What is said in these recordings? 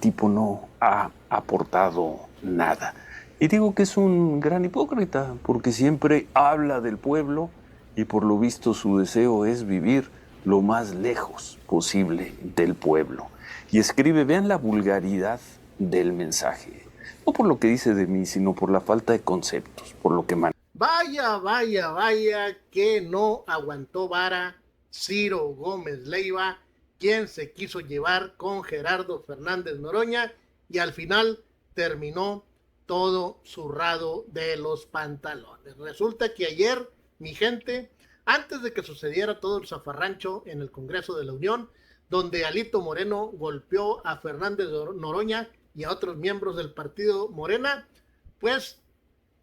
tipo no ha aportado nada. Y digo que es un gran hipócrita, porque siempre habla del pueblo y por lo visto su deseo es vivir lo más lejos posible del pueblo. Y escribe, vean la vulgaridad del mensaje, no por lo que dice de mí, sino por la falta de conceptos, por lo que Vaya, que no aguantó vara Ciro Gómez Leiva, quien se quiso llevar con Gerardo Fernández Noroña y al final terminó todo zurrado de los pantalones. Resulta que ayer, mi gente, antes de que sucediera todo el zafarrancho en el Congreso de la Unión, donde Alito Moreno golpeó a Fernández Noroña y a otros miembros del partido Morena, pues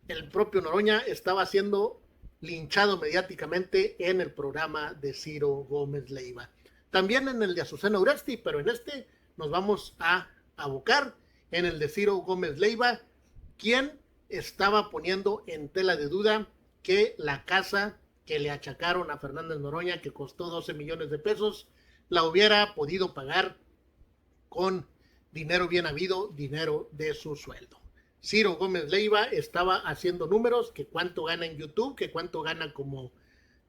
el propio Noroña estaba siendo linchado mediáticamente en el programa de Ciro Gómez Leiva. También en el de Azucena Uresti, pero en este nos vamos a abocar en el de Ciro Gómez Leiva, quien estaba poniendo en tela de duda que la casa que le achacaron a Fernández Noroña, que costó 12 millones de pesos, la hubiera podido pagar con dinero bien habido, dinero de su sueldo. Ciro Gómez Leiva estaba haciendo números, que cuánto gana en YouTube, que cuánto gana como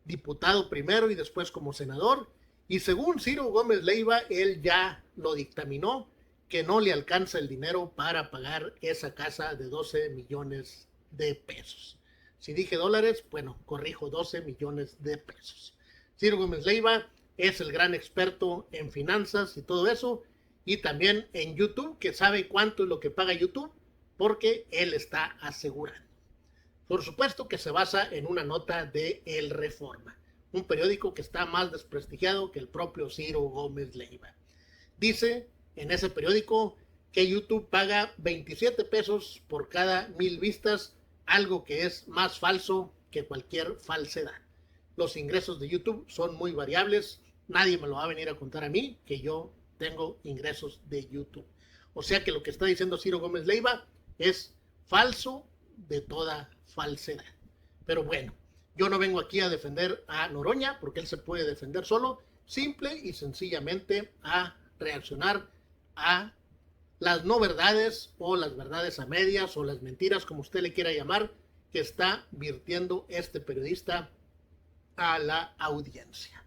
diputado primero y después como senador, y según Ciro Gómez Leiva, él ya lo dictaminó, que no le alcanza el dinero para pagar esa casa de 12 millones de pesos. Si dije dólares, bueno, corrijo, 12 millones de pesos. Ciro Gómez Leiva es el gran experto en finanzas y todo eso, y también en YouTube, que sabe cuánto es lo que paga YouTube, porque él está asegurando. Por supuesto que se basa en una nota de El Reforma, un periódico que está más desprestigiado que el propio Ciro Gómez Leiva. Dice en ese periódico que YouTube paga 27 pesos por cada 1000 vistas, algo que es más falso que cualquier falsedad. Los ingresos de YouTube son muy variables, nadie me lo va a venir a contar a mí que yo tengo ingresos de YouTube. O sea que lo que está diciendo Ciro Gómez Leiva es falso de toda falsedad. Pero bueno, yo no vengo aquí a defender a Noroña porque él se puede defender solo, simple y sencillamente a reaccionar a las no verdades o las verdades a medias o las mentiras, como usted le quiera llamar, que está virtiendo este periodista a la audiencia.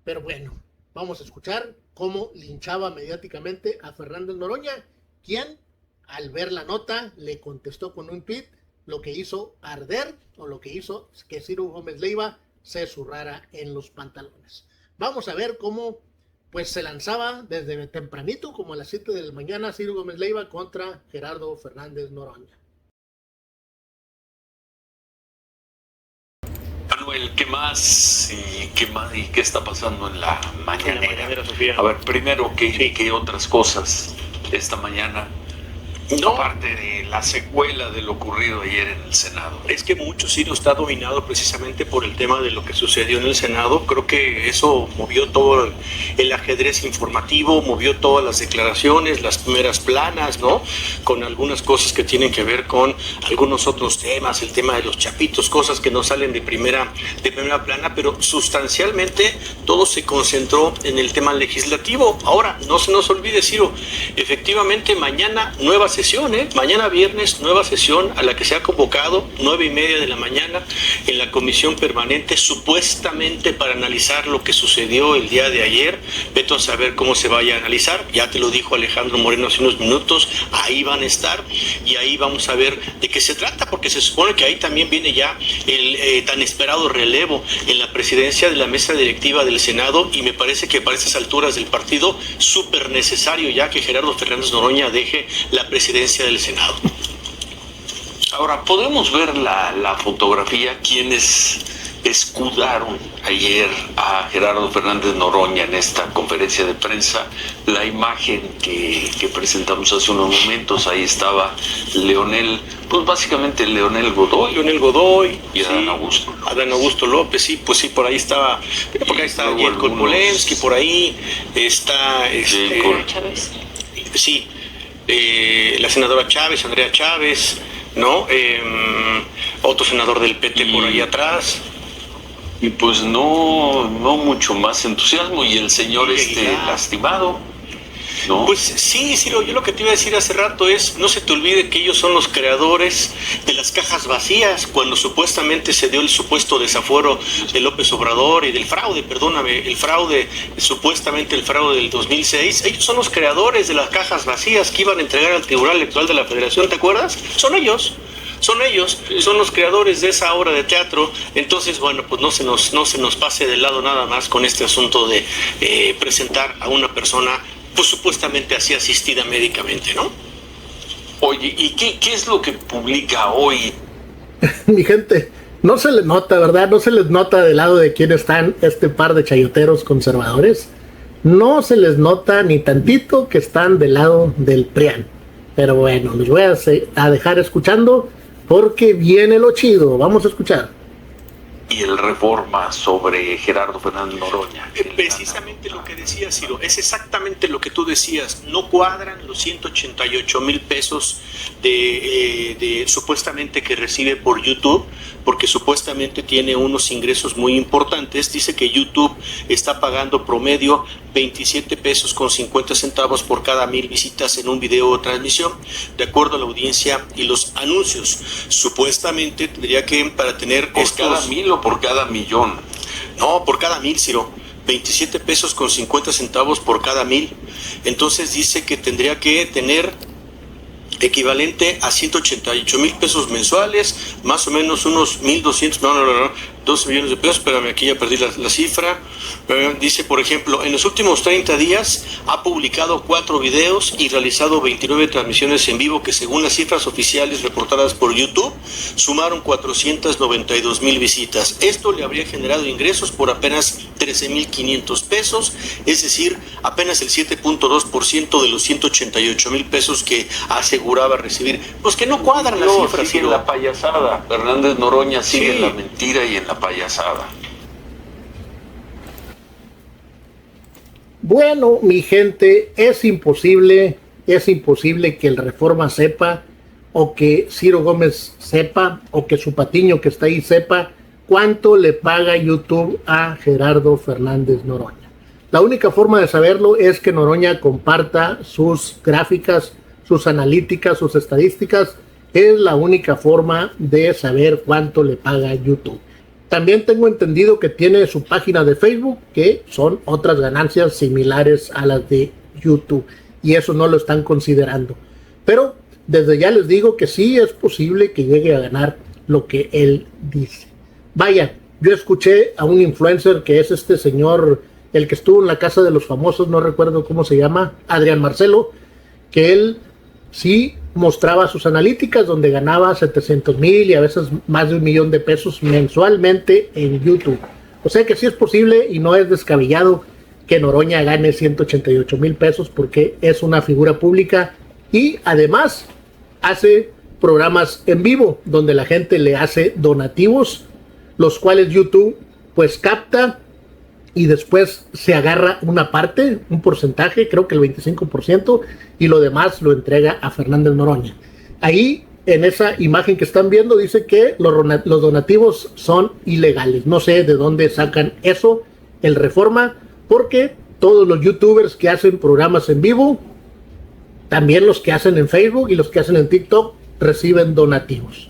Pero bueno, vamos a escuchar cómo linchaba mediáticamente a Fernández Noroña, quien al ver la nota le contestó con un tuit, lo que hizo arder o lo que hizo que Ciro Gómez Leiva se zurrara en los pantalones. Vamos a ver cómo pues se lanzaba desde tempranito, como a las 7 de la mañana, Ciro Gómez Leiva contra Gerardo Fernández Noroña. Manuel, ¿qué más? ¿Y qué está pasando en la mañanera? A ver, primero, ¿qué otras cosas esta mañana? No. Aparte de la secuela de lo ocurrido ayer en el Senado. Es que mucho Ciro está dominado precisamente por el tema de lo que sucedió en el Senado. Creo que eso movió todo el ajedrez informativo, movió todas las declaraciones, las primeras planas, ¿no? Con algunas cosas que tienen que ver con algunos otros temas, el tema de los chapitos, cosas que no salen de primera plana, pero sustancialmente todo se concentró en el tema legislativo. Ahora, no se nos olvide, Ciro, efectivamente mañana nueva sesión, mañana viernes nueva sesión a la que se ha convocado 9:30 de la mañana en la comisión permanente, supuestamente para analizar lo que sucedió el día de ayer. Veto a saber cómo se vaya a analizar, ya te lo dijo Alejandro Moreno hace unos minutos, ahí van a estar y ahí vamos a ver de qué se trata, porque se supone que ahí también viene ya el tan esperado relevo en la presidencia de la mesa directiva del Senado, y me parece que para estas alturas del partido súper necesario ya que Gerardo Fernández Noroña deje la presidencia del Senado. Ahora, podemos ver la fotografía, quienes escudaron ayer a Gerardo Fernández Noroña en esta conferencia de prensa, la imagen que presentamos hace unos momentos. Ahí estaba Leonel, pues básicamente Leonel Godoy y Adán Augusto. Adán Augusto López, sí, pues sí, por ahí estaba, porque ahí está Jelko Polensky, por ahí está Chávez. Sí, la senadora Chávez, Andrea Chávez, ¿no? Otro senador del PT por ahí atrás. Y pues no mucho más entusiasmo, y el señor lastimado. ¿no? Pues sí, Ciro, yo lo que te iba a decir hace rato es, no se te olvide que ellos son los creadores de las cajas vacías, cuando supuestamente se dio el supuesto desafuero de López Obrador y del fraude, perdóname, supuestamente el fraude del 2006, ellos son los creadores de las cajas vacías que iban a entregar al Tribunal Electoral de la Federación, ¿te acuerdas? Son ellos, son los creadores de esa obra de teatro. Entonces, bueno, pues no se nos pase de lado nada más con este asunto de presentar a una persona, pues supuestamente así asistida médicamente, ¿no? Oye, ¿y qué es lo que publica hoy? Mi gente, no se les nota, ¿verdad? No se les nota del lado de quién están este par de chayoteros conservadores. No se les nota ni tantito que están del lado del PRIAN. Pero bueno, les voy a dejar escuchando porque viene lo chido. Vamos a escuchar. Y el Reforma sobre Gerardo Fernández Noroña. Precisamente lo que decía Ciro, es exactamente lo que tú decías. No cuadran los 188,000 pesos de supuestamente que recibe por YouTube, porque supuestamente tiene unos ingresos muy importantes. Dice que YouTube está pagando promedio 27 pesos con 50 centavos por cada 1,000 visitas en un video o transmisión, de acuerdo a la audiencia y los anuncios. Supuestamente tendría que, para tener ¿Por cada 1,000 o por cada millón? No, por cada 1,000, Ciro. 27 pesos con 50 centavos por cada 1,000. Entonces dice que tendría que tener equivalente a 188,000 pesos mensuales, más o menos unos 1,200, 12 millones de pesos. Espérame, aquí ya perdí la cifra. Dice, por ejemplo, en los últimos 30 días ha publicado 4 videos y realizado 29 transmisiones en vivo que, según las cifras oficiales reportadas por YouTube, sumaron 492,000 visitas. Esto le habría generado ingresos por apenas 13,500 pesos, es decir, apenas el 7.2% de los 188,000 pesos que aseguraba recibir. Pues que no cuadran las cifras. Sigue en la payasada. Fernández Noroña sigue en la mentira y en la payasada. Bueno, mi gente, es imposible que el Reforma sepa, o que Ciro Gómez sepa, o que su patiño que está ahí sepa cuánto le paga YouTube a Gerardo Fernández Noroña. La única forma de saberlo es que Noroña comparta sus gráficas, sus analíticas, sus estadísticas. Es la única forma de saber cuánto le paga YouTube. También tengo entendido que tiene su página de Facebook, que son otras ganancias similares a las de YouTube, y eso no lo están considerando. Pero desde ya les digo que sí es posible que llegue a ganar lo que él dice. Vaya, yo escuché a un influencer que es este señor, el que estuvo en la casa de los famosos, no recuerdo cómo se llama, Adrián Marcelo, que él sí mostraba sus analíticas donde ganaba 700,000 y a veces más de 1,000,000 de pesos mensualmente en YouTube. O sea que sí es posible y no es descabellado que Noroña gane 188,000 pesos porque es una figura pública y además hace programas en vivo donde la gente le hace donativos, los cuales YouTube pues capta y después se agarra una parte, un porcentaje, creo que el 25%, y lo demás lo entrega a Fernández Noroña. Ahí, en esa imagen que están viendo, dice que los donativos son ilegales. No sé de dónde sacan eso, el Reforma, porque todos los youtubers que hacen programas en vivo, también los que hacen en Facebook y los que hacen en TikTok, reciben donativos.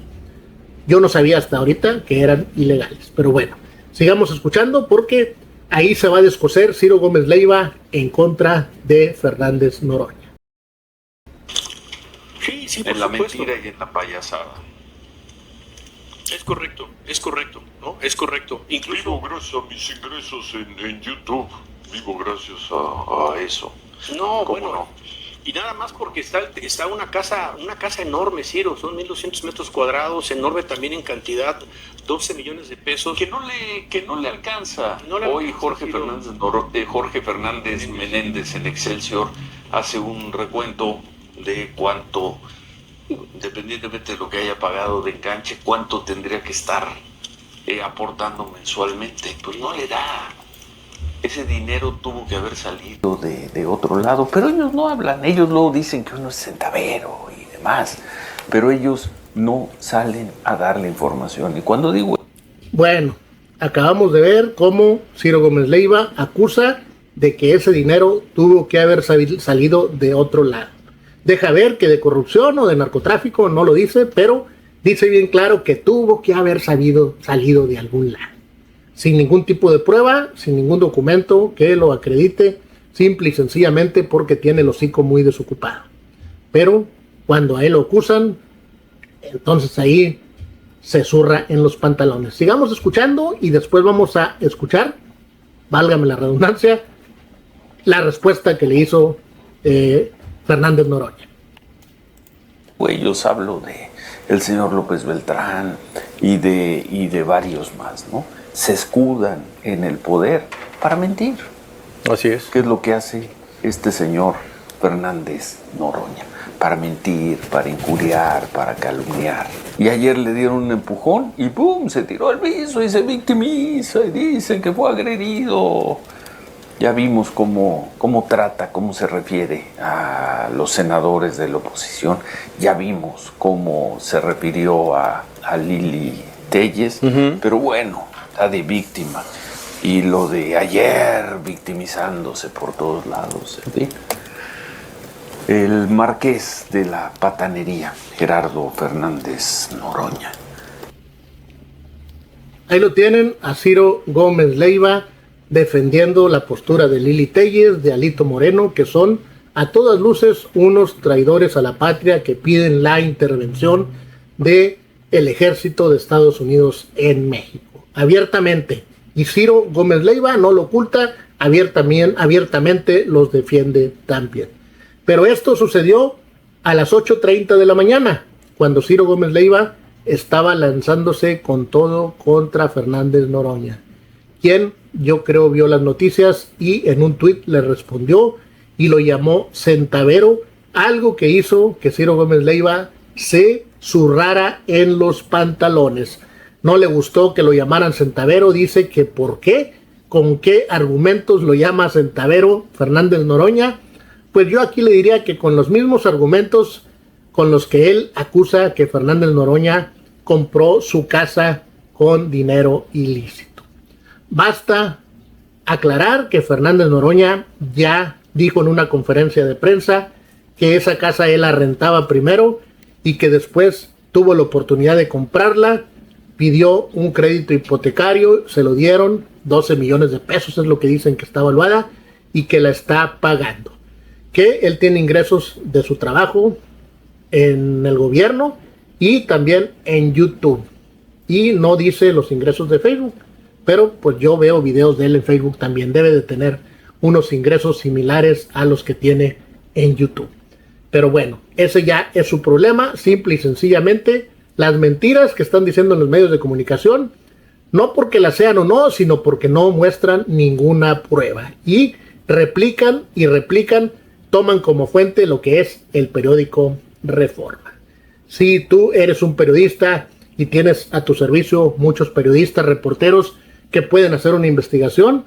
Yo no sabía hasta ahorita que eran ilegales, pero bueno, sigamos escuchando porque ahí se va a descoser Ciro Gómez Leiva en contra de Fernández Noroña. Sí, por en la supuesto. mentira y en la payasada. Es correcto, ¿no? Es correcto. Incluso, Vivo gracias a mis ingresos en YouTube. Vivo gracias a eso. no, ¿Cómo bueno, no? y nada más porque está una casa enorme, Ciro, son 1,200 metros cuadrados, enorme también en cantidad, 12 millones de pesos. Que no le alcanza. No le Hoy alcanza, Jorge Fernández Menéndez en Excelsior hace un recuento de cuánto, independientemente de lo que haya pagado de enganche, cuánto tendría que estar aportando mensualmente. Pues no le da. Ese dinero tuvo que haber salido de otro lado, pero ellos no hablan, ellos luego dicen que uno es centavero y demás, pero ellos no salen a dar la información. Y cuando digo... Bueno, acabamos de ver cómo Ciro Gómez Leiva acusa de que ese dinero tuvo que haber salido de otro lado. Deja ver que de corrupción o de narcotráfico no lo dice, pero dice bien claro que tuvo que haber salido de algún lado. Sin ningún tipo de prueba, sin ningún documento que lo acredite, simple y sencillamente porque tiene el hocico muy desocupado. Pero cuando a él lo acusan, entonces ahí se zurra en los pantalones. Sigamos escuchando y después vamos a escuchar, válgame la redundancia, la respuesta que le hizo Fernández Noroña. Yo hablo de el señor López Beltrán y de varios más, ¿no? Se escudan en el poder para mentir. Así es. ¿Qué es lo que hace este señor Fernández Noroña? Para mentir, para injuriar, para calumniar. Y ayer le dieron un empujón y ¡pum! Se tiró al piso y se victimiza y dice que fue agredido. Ya vimos cómo trata, cómo se refiere a los senadores de la oposición. Ya vimos cómo se refirió a Lili Téllez. Pero bueno, está de víctima. Y lo de ayer victimizándose por todos lados. En fin. El marqués de la patanería, Gerardo Fernández Noroña. Ahí lo tienen, a Ciro Gómez Leiva defendiendo la postura de Lili Téllez, de Alito Moreno, que son a todas luces unos traidores a la patria que piden la intervención del ejército de Estados Unidos en México, abiertamente. Y Ciro Gómez Leiva no lo oculta, abiertamente los defiende también. Pero esto sucedió a las 8:30 de la mañana, cuando Ciro Gómez Leiva estaba lanzándose con todo contra Fernández Noroña, quien yo creo vio las noticias y en un tuit le respondió y lo llamó centavero, algo que hizo que Ciro Gómez Leiva se zurrara en los pantalones. No le gustó que lo llamaran centavero, dice que ¿por qué? ¿Con qué argumentos lo llama centavero Fernández Noroña? Pues yo aquí le diría que con los mismos argumentos con los que él acusa que Fernández Noroña compró su casa con dinero ilícito. Basta aclarar que Fernández Noroña ya dijo en una conferencia de prensa que esa casa él la rentaba primero y que después tuvo la oportunidad de comprarla, pidió un crédito hipotecario, se lo dieron, 12 millones de pesos es lo que dicen que está evaluada y que la está pagando. Que él tiene ingresos de su trabajo en el gobierno y también en YouTube. Y no dice los ingresos de Facebook, pero pues yo veo videos de él en Facebook también. Debe de tener unos ingresos similares a los que tiene en YouTube. Pero bueno, ese ya es su problema, simple y sencillamente las mentiras que están diciendo en los medios de comunicación, no porque las sean o no, sino porque no muestran ninguna prueba. Y replican, toman como fuente lo que es el periódico Reforma. Si tú eres un periodista y tienes a tu servicio muchos periodistas, reporteros que pueden hacer una investigación,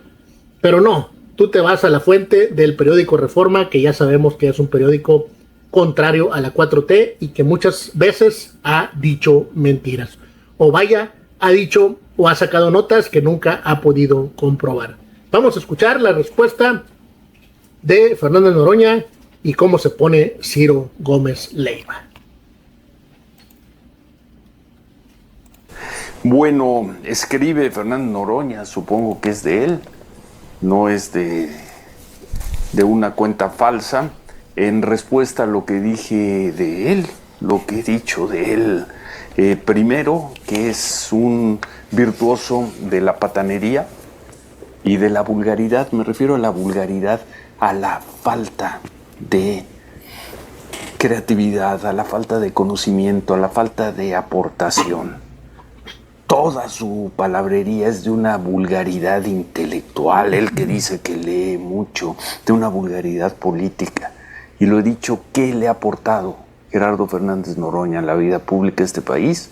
pero no, tú te vas a la fuente del periódico Reforma, que ya sabemos que es un periódico contrario a la 4T y que muchas veces ha dicho mentiras. O vaya, ha dicho o ha sacado notas que nunca ha podido comprobar. Vamos a escuchar la respuesta de Fernández Noroña y cómo se pone Ciro Gómez Leiva. Bueno, escribe Fernández Noroña, supongo que es de él, no es de una cuenta falsa, en respuesta a lo que dije de él, lo que he dicho de él. Primero, que es un virtuoso de la patanería y de la vulgaridad. Me refiero a la vulgaridad, a la falta de creatividad, a la falta de conocimiento, a la falta de aportación. Toda su palabrería es de una vulgaridad intelectual, él que dice que lee mucho, de una vulgaridad política. Y lo he dicho, ¿qué le ha aportado Gerardo Fernández Noroña a la vida pública de este país?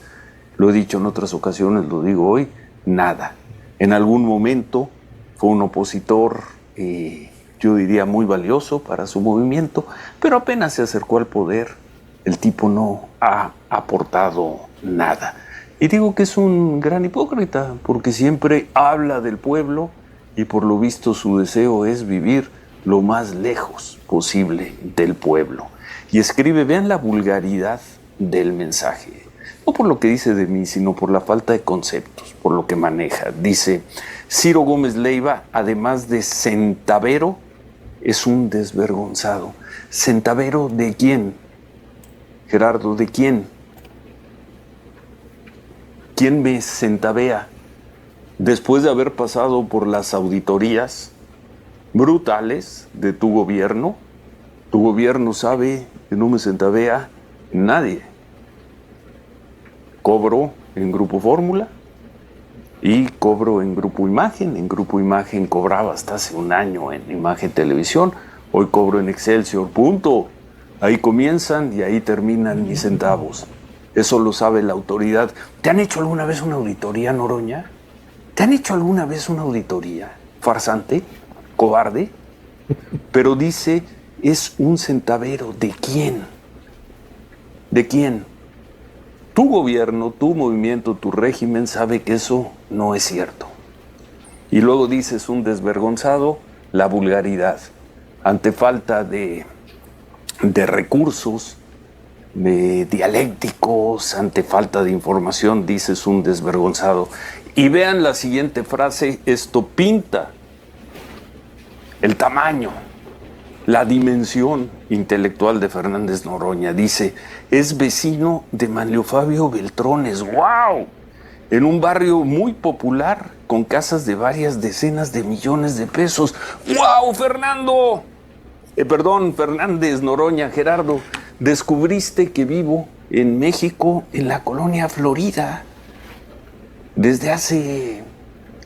Lo he dicho en otras ocasiones, lo digo hoy, nada. En algún momento fue un opositor, yo diría muy valioso para su movimiento, pero apenas se acercó al poder, el tipo no ha aportado nada. Y digo que es un gran hipócrita, porque siempre habla del pueblo y por lo visto su deseo es vivir lo más lejos posible del pueblo. Y escribe, vean la vulgaridad del mensaje, no por lo que dice de mí, sino por la falta de conceptos, por lo que maneja. Dice, Ciro Gómez Leiva, además de centavero, es un desvergonzado. ¿Centavero de quién? Gerardo, ¿de quién? ¿Quién me centavea? Después de haber pasado por las auditorías brutales de tu gobierno sabe que no me centavea nadie. Cobro en Grupo Fórmula y cobro en Grupo Imagen. En Grupo Imagen cobraba hasta hace un año en Imagen Televisión. Hoy cobro en Excelsior, punto. Ahí comienzan y ahí terminan mis centavos. Eso lo sabe la autoridad. ¿Te han hecho alguna vez una auditoría, Noroña? ¿Te han hecho alguna vez una auditoría? ¿Farsante? ¿Cobarde? Pero dice, es un centavero. ¿De quién? ¿De quién? Tu gobierno, tu movimiento, tu régimen sabe que eso no es cierto. Y luego dices un desvergonzado, la vulgaridad. Ante falta de recursos, de dialécticos, ante falta de información, dices un desvergonzado. Y vean la siguiente frase, esto pinta el tamaño, la dimensión intelectual de Fernández Noroña. Dice, es vecino de Manlio Fabio Beltrones. ¡Wow! En un barrio muy popular, con casas de varias decenas de millones de pesos. ¡Wow, Fernando! Fernández Noroña, Gerardo, descubriste que vivo en México, en la colonia Florida, desde hace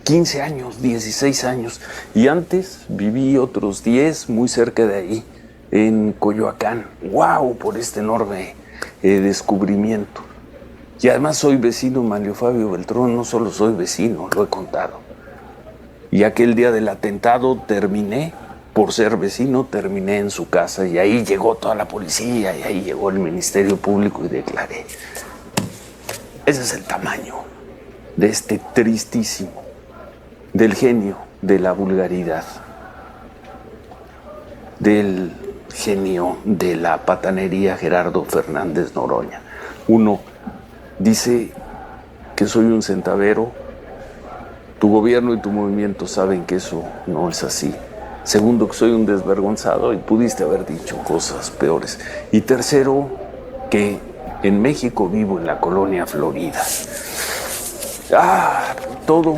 15 años, 16 años. Y antes viví otros 10 muy cerca de ahí, en Coyoacán. ¡Wow! Por este enorme descubrimiento. Y además soy vecino de Manlio Fabio Beltrón, no solo soy vecino, lo he contado. Y aquel día del atentado terminé, por ser vecino, terminé en su casa y ahí llegó toda la policía y ahí llegó el Ministerio Público y declaré. Ese es el tamaño de este tristísimo, del genio de la vulgaridad, del genio de la patanería Gerardo Fernández Noroña. Uno dice que soy un centavero, tu gobierno y tu movimiento saben que eso no es así. Segundo, que soy un desvergonzado y pudiste haber dicho cosas peores. Y tercero, que en México vivo en la colonia Florida. Todo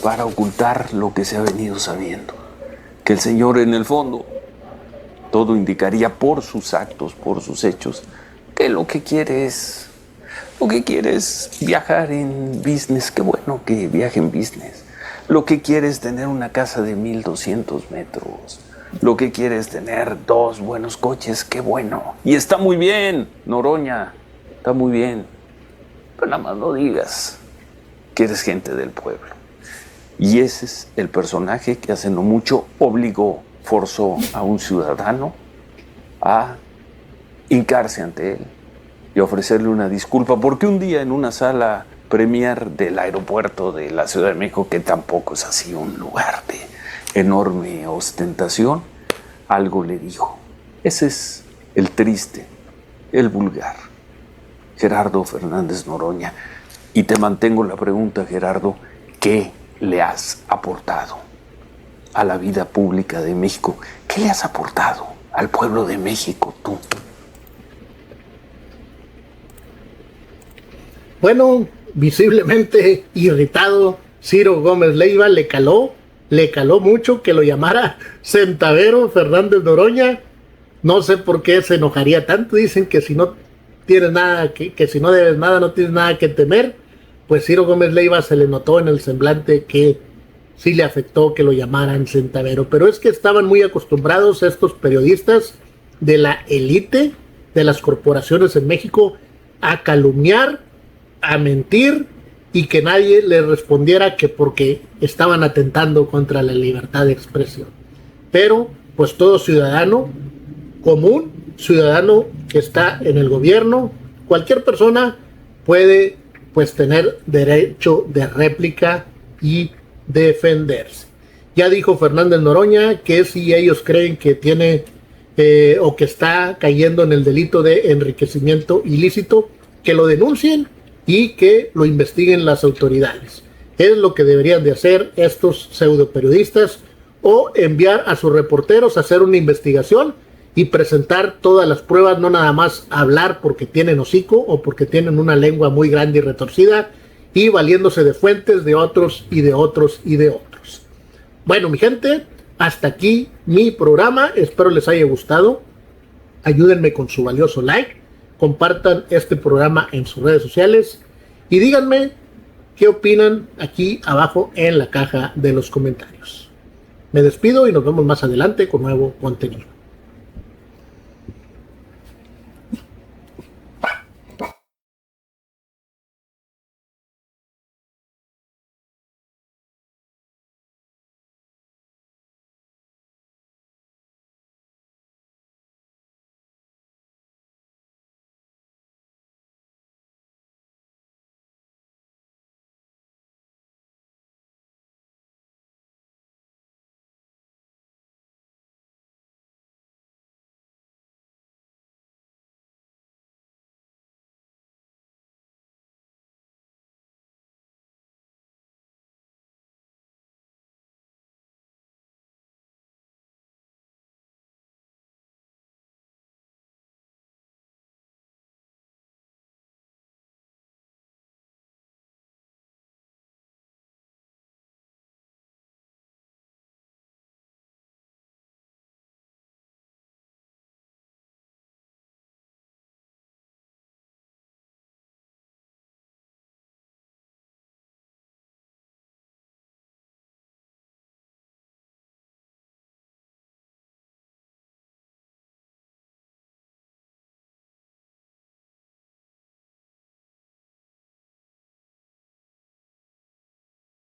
para ocultar lo que se ha venido sabiendo. Que el señor, en el fondo, todo indicaría por sus actos, por sus hechos, que lo que quiere es viajar en business. Qué bueno que viaje en business. Lo que quiere es tener una casa de 1,200 metros. Lo que quiere es tener 2 buenos coches. ¡Qué bueno! Y está muy bien, Noroña. Está muy bien. Pero nada más no digas que eres gente del pueblo. Y ese es el personaje que hace no mucho forzó a un ciudadano a hincarse ante él y ofrecerle una disculpa. Porque un día en una sala premier del aeropuerto de la Ciudad de México, que tampoco es así un lugar de enorme ostentación, algo le dijo. Ese es el triste, el vulgar, Gerardo Fernández Noroña. Y te mantengo la pregunta, Gerardo, ¿qué le has aportado a la vida pública de México? ¿Qué le has aportado al pueblo de México tú? Bueno, visiblemente irritado, Ciro Gómez Leiva le caló mucho que lo llamara centavero Fernández Noroña. No sé por qué se enojaría tanto. Dicen que si no tienes nada, que si no debes nada, no tienes nada que temer. Pues Ciro Gómez Leiva se le notó en el semblante que sí le afectó que lo llamaran centavero. Pero es que estaban muy acostumbrados estos periodistas de la élite de las corporaciones en México a calumniar, a mentir y que nadie les respondiera que porque estaban atentando contra la libertad de expresión. Pero pues todo ciudadano común, ciudadano que está en el gobierno, cualquier persona puede pues tener derecho de réplica y defenderse. Ya dijo Fernández Noroña que si ellos creen que tiene o que está cayendo en el delito de enriquecimiento ilícito, que lo denuncien y que lo investiguen las autoridades. Es lo que deberían de hacer estos pseudo periodistas, o enviar a sus reporteros a hacer una investigación y presentar todas las pruebas, no nada más hablar porque tienen hocico o porque tienen una lengua muy grande y retorcida y valiéndose de fuentes de otros y de otros y de otros. Bueno, mi gente, hasta aquí mi programa, espero les haya gustado. Ayúdenme con su valioso like, compartan este programa en sus redes sociales y díganme qué opinan aquí abajo en la caja de los comentarios. Me despido y nos vemos más adelante con nuevo contenido.